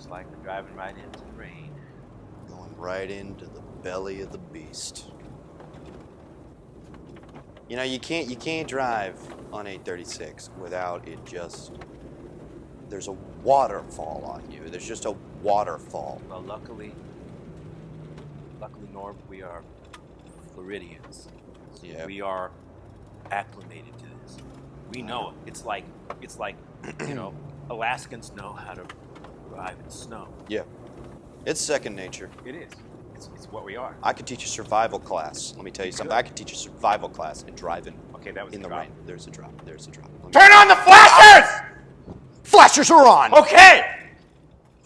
Looks like we're driving right into the rain. Going right into the belly of the beast. You know, you can't drive on 836 without it just... There's a waterfall on you. There's just a waterfall. Well, luckily, Norb, we are Floridians. Yeah. We are acclimated to this. We know it. It's like, you know, Alaskans know how to drive in snow. Yeah. It's second nature. It is. It's what we are. I could teach a survival class. Let me tell you something. I could teach a survival class in driving Okay, that was in the drop. rain. There's a drop. There's a drop. Turn on the flashers! Flashers are on! Okay!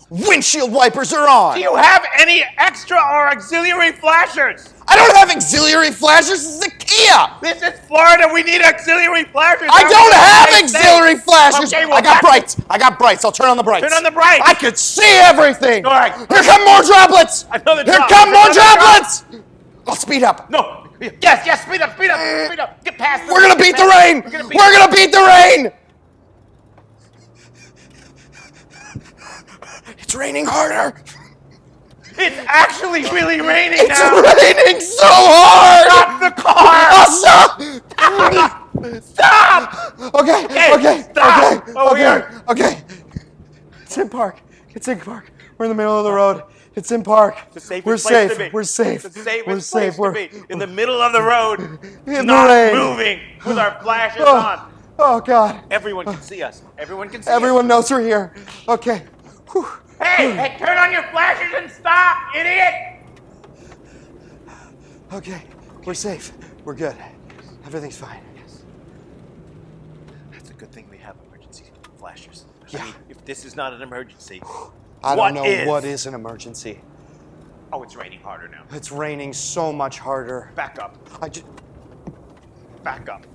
Windshield wipers are on! Do you have any extra or auxiliary flashers? I don't have auxiliary flashers. This is a Kia! This is Florida. We need auxiliary flashers. I don't have auxiliary flashers! Okay, well, I got brights. I got brights. I'll turn on the brights. Turn on the brights. I can see everything! All right. Here come more droplets! Another Here drop. come more Another drop. droplets! I'll speed up. No. Yes, speed up. Get past We're gonna beat the rain! We're gonna beat the rain! It's raining harder! It's actually really raining It's now. raining so hard! Stop the car! Oh, stop! Stop! Okay. Stop! Over here. Okay. It's in park. We're in the middle of the road. It's in park. It's the safest We're place safe. to be. We're safe. It's the safest We're safe. place to be. In the middle of the road. In not the rain. moving with our flashes on. Oh God. Everyone can see us. Everyone can see Everyone us. knows we're here. Okay. Whew. Hey, turn on your flashers and stop, idiot! Okay. We're safe. We're good. Everything's fine. Yes. That's a good thing we have emergency flashers. Yeah. I mean, if this is not an emergency, I what don't know is? what is an emergency. Oh, it's raining harder now. It's raining so much harder. Back up. Back up.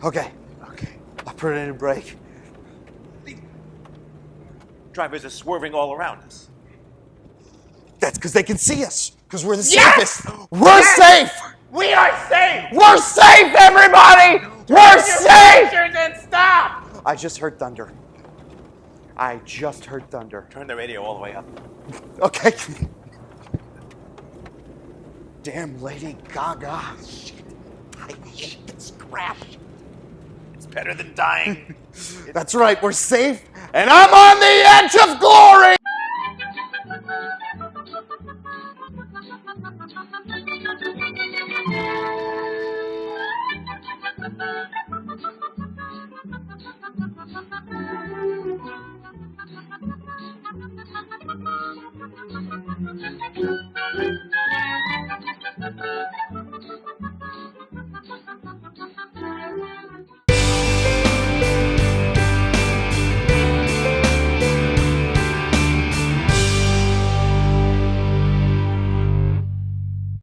Okay. Okay. I put it in brake. Drivers are swerving all around us. That's because they can see us. Because we're the Yes! safest. We're safe. We are safe! We're safe, everybody. We're Turn your safe. flashers and stop! I just heard thunder. Turn the radio all the way up. Okay. Damn Lady Gaga. Shit. I hate this crap. It's better than dying. That's right. We're safe. And I'm on the edge of glory.